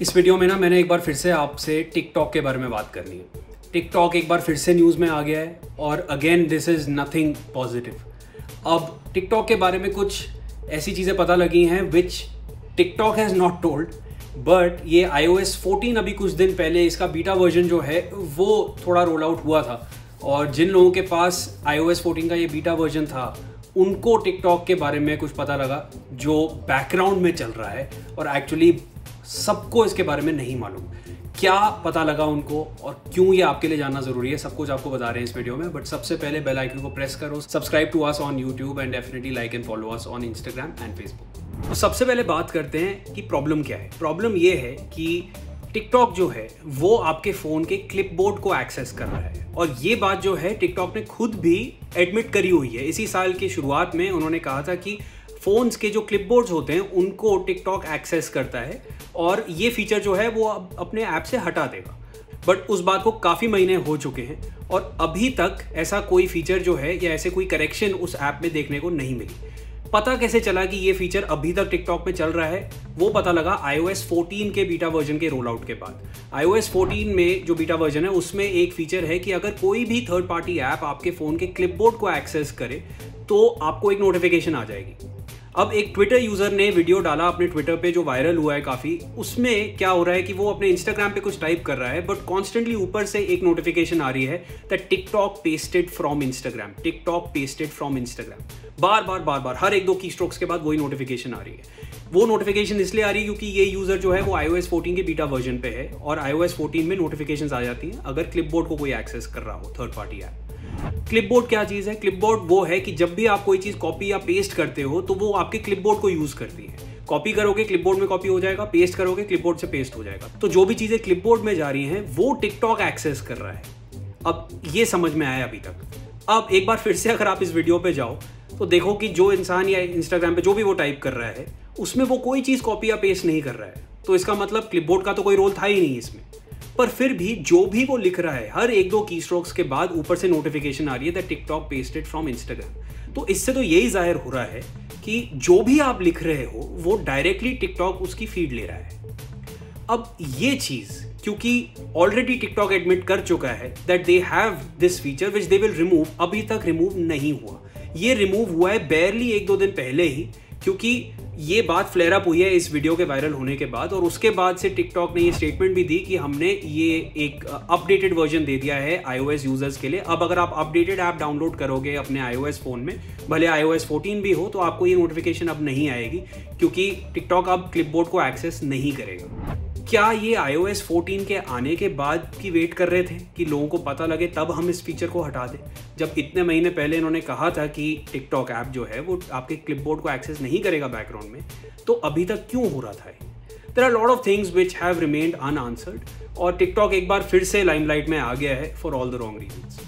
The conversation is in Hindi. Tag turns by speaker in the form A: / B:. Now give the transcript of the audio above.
A: इस वीडियो में ना मैंने एक बार फिर से आपसे टिकटॉक के बारे में बात करनी है। टिकटॉक एक बार फिर से न्यूज़ में आ गया है और again this is nothing positive. अब टिकटॉक के बारे में कुछ ऐसी चीज़ें पता लगी हैं which TikTok has not told, but ये iOS 14 अभी कुछ दिन पहले इसका बीटा वर्जन जो है वो थोड़ा रोल आउट हुआ था और जिन लोगों के पास iOS 14 का ये बीटा वर्जन था उनको टिकटॉक के बारे में कुछ पता लगा जो बैकग्राउंड में चल रहा है और एक्चुअली सबको इसके बारे में नहीं मालूम। क्या पता लगा उनको और क्यों ये आपके लिए जानना ज़रूरी है, सब कुछ आपको बता रहे हैं इस वीडियो में। बट सबसे पहले बेल आइकन को प्रेस करो, subscribe to us on YouTube and definitely like and follow us on Instagram and Facebook. तो सबसे पहले बात करते हैं कि प्रॉब्लम क्या है। प्रॉब्लम ये है कि टिकटॉक जो है वो आपके फ़ोन के क्लिपबोर्ड को एक्सेस कर रहा है और ये बात जो है टिकटॉक ने खुद भी एडमिट करी हुई है। इसी साल की शुरुआत में उन्होंने कहा था कि फ़ोन्स के जो क्लिपबोर्ड्स होते हैं उनको टिकटॉक एक्सेस करता है और ये फीचर जो है वो अब अपने ऐप से हटा देगा। बट उस बात को काफ़ी महीने हो चुके हैं और अभी तक ऐसा कोई फीचर जो है या ऐसे कोई करेक्शन उस ऐप में देखने को नहीं मिली। पता कैसे चला कि ये फीचर अभी तक टिकटॉक में चल रहा है? वो पता लगा iOS 14 के बीटा वर्जन के रोल आउट के बाद। iOS 14 में जो बीटा वर्जन है उसमें एक फीचर है कि अगर कोई भी थर्ड पार्टी ऐप आपके फ़ोन के क्लिपबोर्ड को एक्सेस करे तो आपको एक नोटिफिकेशन आ जाएगी। अब एक ट्विटर यूज़र ने वीडियो डाला अपने ट्विटर पे जो वायरल हुआ है काफ़ी। उसमें क्या हो रहा है कि वो अपने इंस्टाग्राम पे कुछ टाइप कर रहा है बट कॉन्स्टेंटली ऊपर से एक नोटिफिकेशन आ रही है that TikTok pasted from Instagram, TikTok pasted from Instagram. बार बार हर एक दो की स्ट्रोक्स के बाद वही नोटिफिकेशन आ रही है। वो नोटिफिकेशन इसलिए आ रही है क्योंकि ये यूज़र जो है वो iOS 14 के बीटा वर्जन पे है और iOS 14 में नोटिफिकेशंस आ जाती हैं अगर क्लिपबोर्ड को कोई एक्सेस कर रहा हो थर्ड पार्टी ऐप। क्लिपबोर्ड क्या चीज़ है? क्लिपबोर्ड वो है कि जब भी आप कोई चीज़ कॉपी या पेस्ट करते हो तो वो आपके क्लिपबोर्ड को यूज़ करती है। कॉपी करोगे क्लिपबोर्ड में कॉपी हो जाएगा, पेस्ट करोगे क्लिपबोर्ड से पेस्ट हो जाएगा। तो जो भी चीज़ें क्लिपबोर्ड में जा रही हैं वो टिकटॉक एक्सेस कर रहा है। अब ये समझ में आया अभी तक। अब एक बार फिर से अगर आप इस वीडियो पे जाओ तो देखो कि जो इंसान या इंस्टाग्राम पे जो भी वो टाइप कर रहा है उसमें वो कोई चीज़ कॉपी या पेस्ट नहीं कर रहा है। तो इसका मतलब क्लिपबोर्ड का तो कोई रोल था ही नहीं इसमें। पर फिर भी जो भी वो लिख रहा है हर एक दो की स्ट्रोक्स के बाद ऊपर से नोटिफिकेशन आ रही है that TikTok pasted from Instagram. तो इससे तो यही जाहिर हो रहा है कि जो भी आप लिख रहे हो वो डायरेक्टली टिकटॉक उसकी फीड ले रहा है। अब ये चीज़ क्योंकि ऑलरेडी टिकटॉक एडमिट कर चुका है that they have this feature which they will remove, अभी तक रिमूव नहीं हुआ। ये रिमूव हुआ है बैरली एक दो दिन पहले ही, क्योंकि ये बात फ्लेयर अप हुई है इस वीडियो के वायरल होने के बाद और उसके बाद से टिकटॉक ने ये स्टेटमेंट भी दी कि हमने ये एक अपडेटेड वर्जन दे दिया है iOS यूजर्स के लिए। अब अगर आप अपडेटेड ऐप डाउनलोड करोगे अपने iOS फ़ोन में, भले iOS 14 भी हो, तो आपको ये नोटिफिकेशन अब नहीं आएगी क्योंकि टिकटॉक अब क्लिपबोर्ड को एक्सेस नहीं करेगा। क्या ये iOS 14 के आने के बाद की वेट कर रहे थे कि लोगों को पता लगे तब हम इस फीचर को हटा दें? जब इतने महीने पहले इन्होंने कहा था कि टिकटॉक ऐप जो है वो आपके क्लिपबोर्ड को एक्सेस नहीं करेगा बैकग्राउंड में, तो अभी तक क्यों हो रहा था? There are lot of things which have remained unanswered और टिकटॉक एक बार फिर से लाइमलाइट में आ गया है for all the wrong reasons.